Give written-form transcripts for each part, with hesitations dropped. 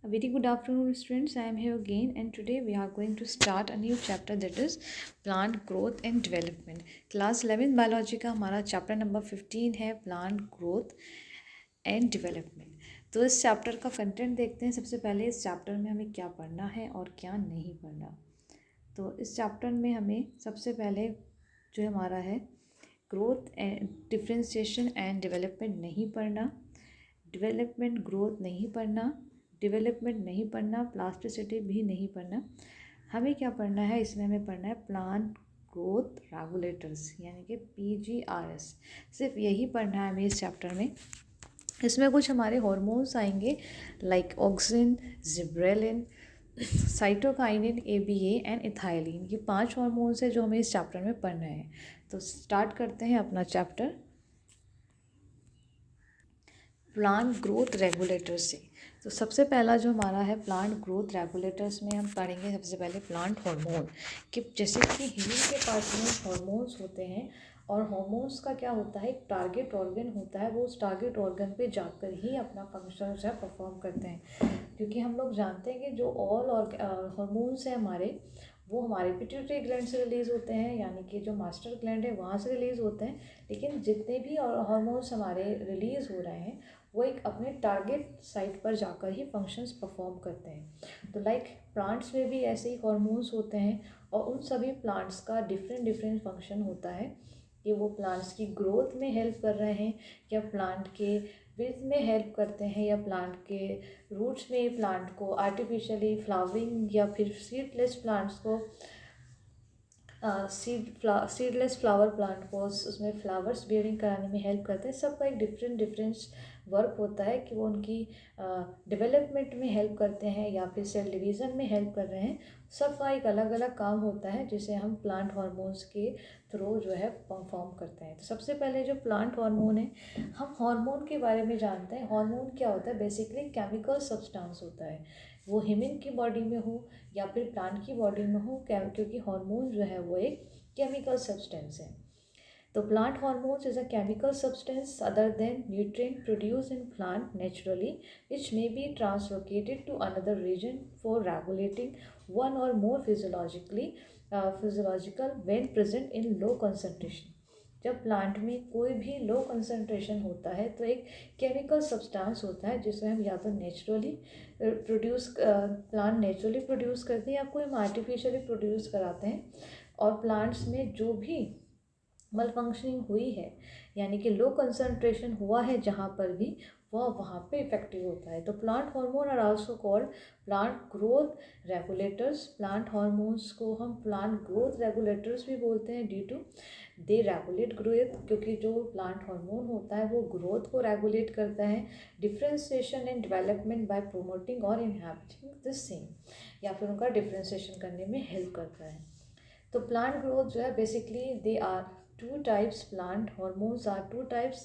A very good afternoon, students. I am here again, and today we are going to start a new chapter, that is plant growth and development. Class 11 biology का हमारा chapter number 15 है plant growth and development. तो इस chapter का content देखते हैं. सबसे पहले इस चैप्टर में हमें क्या पढ़ना है और क्या नहीं पढ़ना. तो इस चैप्टर में हमें सबसे पहले जो हमारा है growth and differentiation and development नहीं पढ़ना, डेवलपमेंट ग्रोथ नहीं पढ़ना, डेवलपमेंट नहीं पढ़ना, प्लास्टिसिटी भी नहीं पढ़ना. हमें क्या पढ़ना है, इसमें हमें पढ़ना है प्लांट ग्रोथ रेगुलेटर्स यानी कि PGRS. सिर्फ यही पढ़ना है हमें इस चैप्टर में. इसमें कुछ हमारे हार्मोन्स आएंगे like auxin, gibberellin, cytokinin, ABA and ethylene. ये 5 हार्मोन्स है जो हमें इस चैप्टर में पढ़ना है. तो स्टार्ट करते हैं अपना चैप्टर प्लांट ग्रोथ रेगुलेटर्स से. तो सबसे पहला जो हमारा है प्लांट ग्रोथ रेगुलेटर्स में हम पढ़ेंगे सबसे पहले प्लांट हार्मोन. कि जैसे कि ह्यूमन के पास में हार्मोन्स होते हैं और हार्मोन्स का क्या होता है, एक टारगेट ऑर्गन होता है. वो उस टारगेट ऑर्गन पे जाकर ही अपना फंक्शन जो है परफॉर्म करते हैं. क्योंकि हम लोग जानते हैं कि जो ऑल हार्मोन्स हैं हमारे, वो हमारे पिट्यूटरी ग्लैंड से रिलीज़ होते हैं, यानी कि जो मास्टर ग्लैंड है वहाँ से रिलीज़ होते हैं. लेकिन जितने भी हार्मोन्स हमारे रिलीज़ हो रहे हैं वो एक अपने टारगेट साइट पर जाकर ही फंक्शंस परफॉर्म करते हैं. तो लाइक प्लांट्स में भी ऐसे ही हार्मोन्स होते हैं और उन सभी प्लांट्स का डिफरेंट डिफरेंट फंक्शन होता है कि वो प्लांट्स की ग्रोथ में हेल्प कर रहे हैं या प्लांट के विथ में हेल्प करते हैं या प्लांट के रूट्स में प्लांट को आर्टिफिशियली फ्लावरिंग या फिर सीडलेस प्लांट्स को सीडलेस फ्लावर प्लांट को उसमें फ्लावर्स बियरिंग कराने में हेल्प करते हैं. सबका एक डिफरेंट डिफरेंट वर्क होता है कि वो उनकी डेवलपमेंट में हेल्प करते हैं या फिर सेल डिवीज़न में हेल्प कर रहे हैं. सबका एक अलग अलग काम होता है जिसे हम प्लांट हार्मोन्स के थ्रू जो है परफॉर्म करते हैं. तो सबसे पहले जो प्लांट हार्मोन है, हम हार्मोन के बारे में जानते हैं. हार्मोन क्या होता है, बेसिकली केमिकल सब्सटेंस होता है. वो ह्यूमन की बॉडी में हो या फिर प्लांट की बॉडी में हो, क्योंकि हार्मोन जो है वो एक केमिकल सब्सटेंस है. तो plant hormones is a chemical substance other than nutrient produce in plant naturally which may be translocated to another region for regulating one or more physiological when present in low concentration. जब plant में कोई भी low concentration होता है तो एक chemical substance होता है जिसे हम या तो naturally produce plant naturally produce करते हैं या कोई हम आर्टिफिशियली प्रोड्यूस कराते हैं. और प्लांट्स में जो भी मल फंक्शनिंग हुई है यानी कि लो कंसंट्रेशन हुआ है जहाँ पर भी, वह वहाँ पे इफेक्टिव होता है. तो plant hormone are also called plant growth regulators. Plant hormones को हम प्लांट ग्रोथ रेगुलेटर्स भी बोलते हैं due to they regulate growth. क्योंकि जो प्लांट हार्मोन होता है वो ग्रोथ को रेगुलेट करता है, differentiation and development bye promoting और इनहैबिटिंग दिस सेम, या फिर उनका डिफ्रेंशिएशन करने में हेल्प करता है. तो प्लांट ग्रोथ जो है basically they are two types. Plant hormones are two types.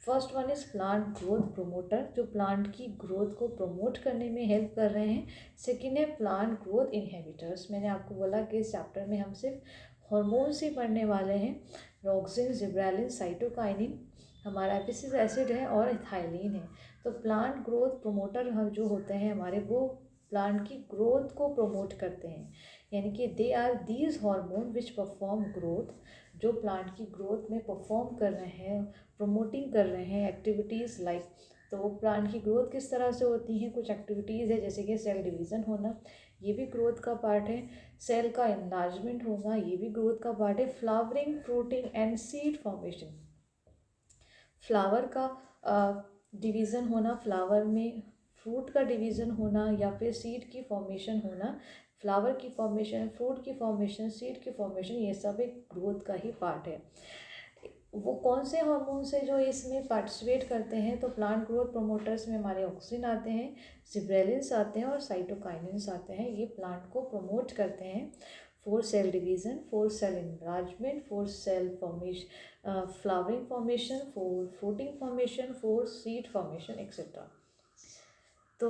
First one is plant growth promoter, जो प्लांट की ग्रोथ को प्रमोट करने में हेल्प कर रहे हैं. सेकेंड है प्लांट ग्रोथ इनहिबिटर्स. मैंने आपको बोला कि इस चैप्टर में हम सिर्फ हार्मोन्स ही पढ़ने वाले हैं. ऑक्सिन, जिब्रेलिन, साइटोकाइनिन हमारा एपिसिक एसिड है और इथाइलिन है. तो प्लांट ग्रोथ प्रोमोटर हम जो होते हैं हमारे, वो प्लांट की ग्रोथ को प्रमोट करते हैं. यानी कि they are these hormone which perform growth, जो प्लांट की ग्रोथ में परफॉर्म कर रहे हैं, प्रमोटिंग कर रहे हैं एक्टिविटीज़ लाइक. तो प्लांट की ग्रोथ किस तरह से होती हैं, कुछ एक्टिविटीज़ है जैसे कि सेल डिवीज़न होना, ये भी ग्रोथ का पार्ट है. सेल का इनलार्जमेंट होना, ये भी ग्रोथ का पार्ट है. Flowering, fruiting and seed formation, flower का डिवीज़न होना, फ्लावर में फ्रूट का डिवीज़न होना या फिर सीड की फॉर्मेशन होना. फ्लावर की फॉर्मेशन, फ्रूट की फॉर्मेशन, सीड की फॉर्मेशन, ये सब एक ग्रोथ का ही पार्ट है. वो कौन से हार्मोन्स है जो इसमें पार्टिसिपेट करते हैं, तो प्लांट ग्रोथ प्रोमोटर्स में हमारे ऑक्सिन आते हैं, जिब्रेलिन्स आते हैं और साइटोकाइनिन्स आते हैं. ये प्लांट को प्रमोट करते हैं for sale division, for sale enlargement, for sale formation, flowering formation, for fruiting formation, for seed formation etcetera. तो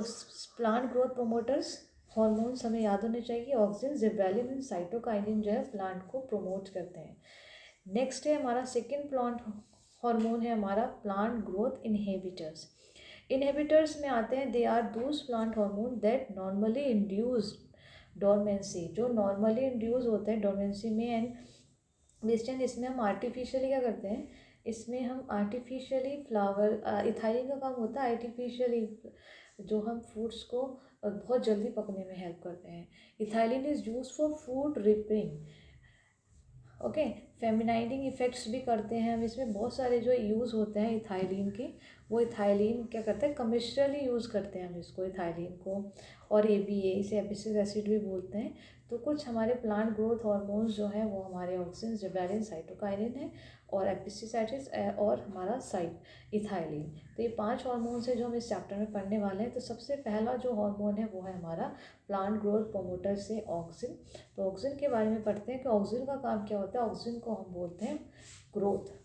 प्लांट ग्रोथ प्रोमोटर्स हार्मोन्स हमें याद होने चाहिए. ऑक्सिन, जिब्रेलिन एंड साइटोकाइनिन जो है प्लांट को प्रमोट करते हैं. नेक्स्ट है हमारा सेकेंड प्लांट हार्मोन है हमारा प्लांट ग्रोथ इनहिबिटर्स. इनहिबिटर्स में आते हैं, they are those plant hormone that normally induce dormancy, जो नॉर्मली इंड्यूस होते हैं डोरमेंसी में। एंड वेस्टर्न इसमें हम आर्टिफिशियली क्या करते हैं, इसमें हम आर्टिफिशियली फ्लावर, इथाइलिन का काम होता है आर्टिफिशियली, जो हम फूड्स को बहुत जल्दी पकने में हेल्प करते हैं। Ethylene is use for food ripening, okay. Feminising effects भी करते हैं हम इसमें, बहुत सारे जो यूज़ होते हैं इथाइलिन के, वो इथाइलिन क्या करते हैं, कमर्शियली यूज़ करते हैं हम इसको, इथाइलिन को। और ABA, इसे एपिसिक एसिड भी बोलते हैं। तो कुछ हमारे प्लांट ग्रोथ हार्मोन्स जो हैं वो हमारे ऑक्सिन, जिबरेलिन, साइटोकाइनिन है, और एपिसिसाइटिस और हमारा साइट इथाइलिन। तो ये 5 हार्मोन्स हैं जो हम इस चैप्टर में पढ़ने वाले हैं। तो सबसे पहला जो हार्मोन है वो है हमारा प्लांट ग्रोथ प्रमोटर से ऑक्सिन। तो ऑक्सिन के बारे में पढ़ते हैं कि ऑक्सिन का काम क्या होता है। ऑक्सिन को हम बोलते हैं ग्रोथ।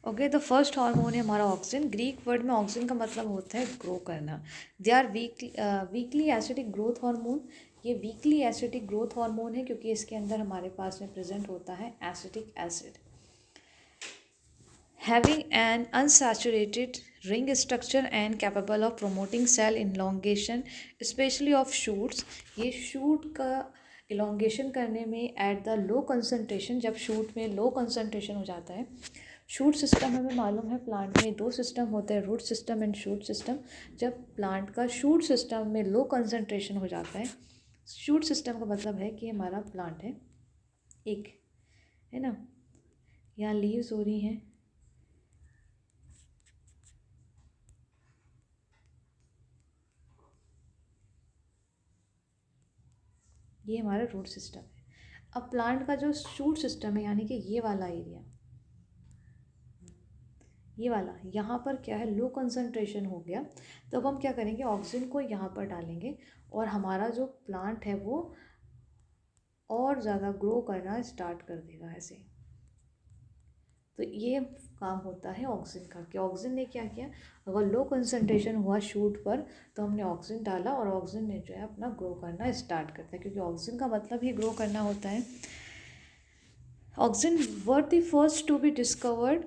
ओके, तो फर्स्ट हार्मोन है हमारा ऑक्सिन। ग्रीक वर्ड में ऑक्सिन का मतलब होता है ग्रो करना। They are weakly acidic growth hormone. ये वीकली एसिडिक ग्रोथ हार्मोन है क्योंकि इसके अंदर हमारे पास में प्रेजेंट होता है acetic acid. Having an unsaturated ring structure and capable of promoting cell elongation, especially of shoots। ये शूट का elongation करने में at the low concentration, जब शूट में लो concentration हो जाता है। शूट सिस्टम हमें मालूम है प्लांट में 2 सिस्टम होते हैं, root system and shoot system. जब प्लांट का शूट सिस्टम में लो कंसंट्रेशन हो जाता है, शूट सिस्टम का मतलब है कि हमारा प्लांट है एक, है ना, यहाँ लीव्स हो रही हैं, ये हमारा रूट सिस्टम है। अब प्लांट का जो शूट सिस्टम है यानी कि ये वाला एरिया, ये वाला, यहाँ पर क्या है, लो कंसंट्रेशन हो गया। तो अब हम क्या करेंगे, ऑक्सीजन को यहाँ पर डालेंगे और हमारा जो प्लांट है वो और ज़्यादा ग्रो करना स्टार्ट कर देगा ऐसे। तो ये काम होता है ऑक्सीजन का, कि ऑक्सीजन ने क्या किया, अगर लो कंसंट्रेशन हुआ शूट पर तो हमने ऑक्सीजन डाला और ऑक्सीजन ने जो है अपना ग्रो करना स्टार्ट करता है, क्योंकि ऑक्सीजन का मतलब ही ग्रो करना होता है। Oxygen were the first to be discovered.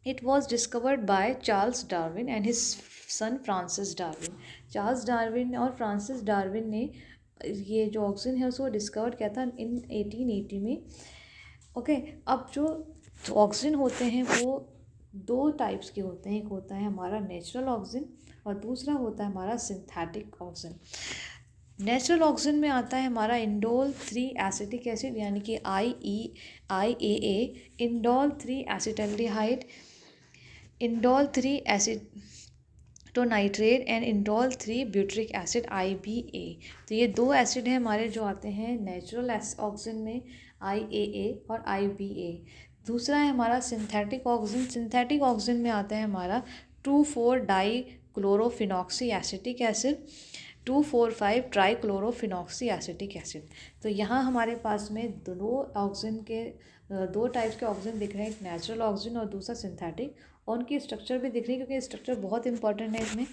It was discovered by Charles Darwin and his son Francis Darwin। Charles Darwin और फ्रांसिस डार्विन ने ये जो ऑक्सीजन है उसको डिस्कवर किया था इन 1880 में। ओके, अब जो ऑक्सीजन होते हैं वो 2 टाइप्स के होते हैं। एक होता है हमारा नेचुरल ऑक्सीजन और दूसरा होता है हमारा सिंथेटिक ऑक्सीजन। नेचुरल ऑक्सीजन में आता है हमारा इंडोल 3 एसिटिक एसिड यानी कि IAA, indole 3 acetaldehyde, indole 3 acetonitrate and indole 3 butyric acid IBA। तो ये 2 एसिड हैं हमारे जो आते हैं नेचुरल ऑक्सीजन में, IAA और IBA। दूसरा है हमारा सिंथेटिक ऑक्सीजन। सिंथेटिक ऑक्सीजन में आता है हमारा 2,4 डाईक्लोरोफिनॉक्सी एसिटिक एसिड, 2,4,5 ट्राईक्लोरोफिनॉक्सी एसिटिक एसिड। तो यहाँ हमारे पास में 2 ऑक्सीजन के 2 टाइप्स के ऑक्सीजन दिख रहे हैं, एक नेचुरल ऑक्सीजन और दूसरा सिंथेटिक, और उनकी स्ट्रक्चर भी दिख रही है क्योंकि स्ट्रक्चर बहुत इंपॉर्टेंट है इसमें।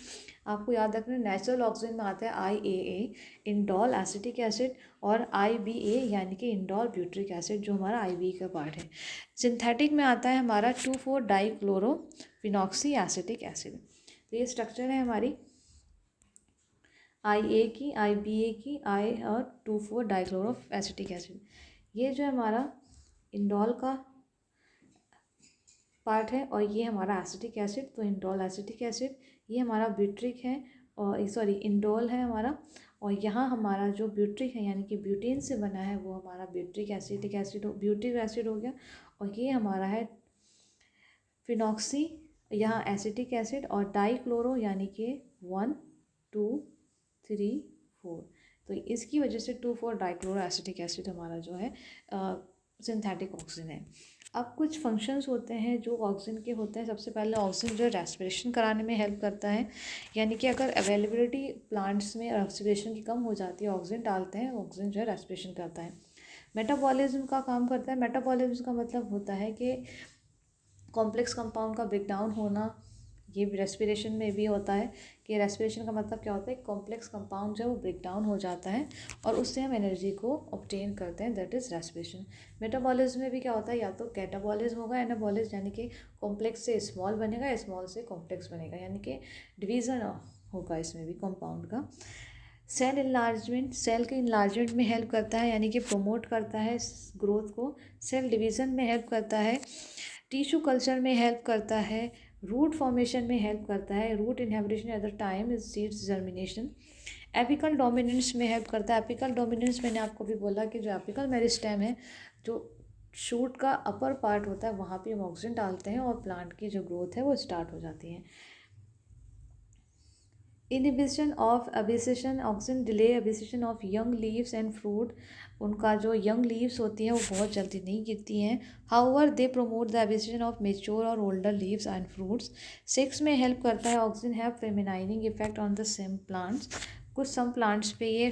आपको याद रखना, नेचुरल ऑक्सीजन में आता है IAA, इंडोल एसिटिक एसिड, और IBA यानी कि इंडोल ब्यूट्रिक एसिड जो हमारा IBA का पार्ट है। सिंथेटिक में आता है हमारा 2,4 डाईक्लोरोफिनॉक्सी एसिटिक एसिड। तो ये स्ट्रक्चर है हमारी IA की, IBA की, और 2,4 डाईक्लोरो एसिटिक एसिड। ये जो हमारा इंडोल का पार्ट है और ये हमारा एसिटिक एसिड, तो इंडोल एसिटिक एसिड। ये हमारा ब्यूट्रिक है और सॉरी इंडोल है हमारा, और यहाँ हमारा जो ब्यूट्रिक है यानी कि ब्यूटेन से बना है वो हमारा butyric acetic acid butyric acid हो गया। और ये हमारा है फिनॉक्सी, यहाँ एसिटिक एसिड, और डाईक्लोरो यानी कि 1 2 3 4। तो इसकी वजह से 2,4 डाईक्लोरो एसिटिक एसिड हमारा जो है सिंथेटिक ऑक्सीजन है। अब कुछ फंक्शंस होते हैं जो ऑक्सीजन के होते हैं। सबसे पहले ऑक्सीजन जो है रेस्पिरेशन कराने में हेल्प करता है, यानी कि अगर अवेलेबिलिटी प्लांट्स में रेस्पिरेशन की कम हो जाती है, ऑक्सीजन डालते हैं, ऑक्सीजन जो है रेस्पिरेशन करता है। मेटाबॉलिज्म का काम करता है। मेटाबॉलिज्म का मतलब होता है कि कॉम्प्लेक्स कंपाउंड का ब्रेकडाउन होना, ये भी रेस्पिरेशन में भी होता है कि रेस्पिरेशन का मतलब क्या होता है, कॉम्प्लेक्स कंपाउंड जो है वो ब्रेक डाउन हो जाता है और उससे हम एनर्जी को ऑब्टेन करते हैं, दैट इज़ रेस्पिरेशन। मेटाबॉलिज्म में भी क्या होता है, या तो कैटाबॉलिज्म होगा, एनाबॉलिज्म यानी कि कॉम्प्लेक्स से स्मॉल बनेगा, स्मॉल से कॉम्प्लेक्स बनेगा, यानी कि डिवीज़न होगा इसमें भी कंपाउंड का। सेल इन्लार्जमेंट, सेल के इन्लार्जमेंट में हेल्प करता है, यानी कि प्रोमोट करता है ग्रोथ को। सेल डिवीज़न में हेल्प करता है, टिश्यू कल्चर में हेल्प करता है, रूट फॉर्मेशन में हेल्प करता है, root inhibition at the time is seeds germination. Apical dominance में हेल्प करता है। एपिकल डोमिनेंस मैंने आपको भी बोला कि जो एपिकल मेरिस्टेम है, जो शूट का अपर पार्ट होता है, वहाँ पे हम ऑक्सीजन डालते हैं और प्लांट की जो ग्रोथ है वो स्टार्ट हो जाती है। Inhibition of abscission, oxygen delay abscission of young leaves and fruit. उनका जो यंग लीव्स होती हैं वो बहुत जल्दी नहीं गिरती हैं। However they promote the abscission of mature और older leaves and fruits. Sex में हेल्प करता है। Oxygen have feminising effect on the same plants. कुछ सम प्लांट्स पे ये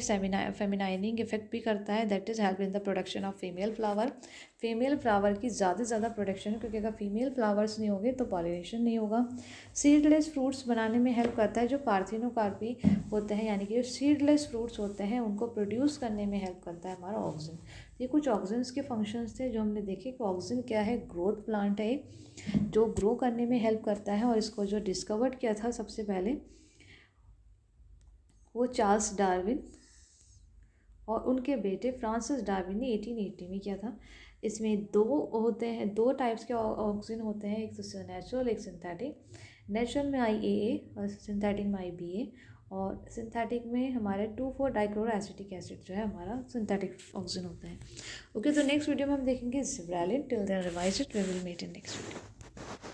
फेमिनाइनिंग इफेक्ट भी करता है, that is help in the production of female flower. Female flower की ज़्यादा से ज़्यादा प्रोडक्शन है, क्योंकि अगर फीमेल फ्लावर्स नहीं होंगे तो पॉलिनेशन नहीं होगा। सीडलेस फ्रूट्स बनाने में हेल्प करता है। जो पार्थिनोकार्पी होते हैं, यानी कि जो सीडलेस फ्रूट्स होते हैं, उनको प्रोड्यूस करने में हेल्प करता है हमारा ऑक्सीजन। ये कुछ ऑक्सीजन के फंक्शंस थे जो हमने देखे कि ऑक्सीजन क्या है, ग्रोथ प्लांट है जो ग्रो करने में हेल्प करता है। और इसको जो डिस्कवर्ड किया था सबसे पहले वो चार्ल्स डार्विन और उनके बेटे फ्रांसिस डार्विन ने 1880 में किया था। इसमें दो होते हैं, दो टाइप्स के ऑक्सीजन होते हैं, एक तो नेचुरल, एक सिंथेटिक। नेचुरल में IAA और सिंथेटिक में IBA। और सिंथेटिक में हमारे 2,4-डाइक्लोरो एसिटिक एसिड जो है हमारा सिंथेटिक ऑक्सीजन होता है। ओके, तो नेक्स्ट वीडियो में हम देखेंगे gibberellin. Till then revise it, we will meet in next video.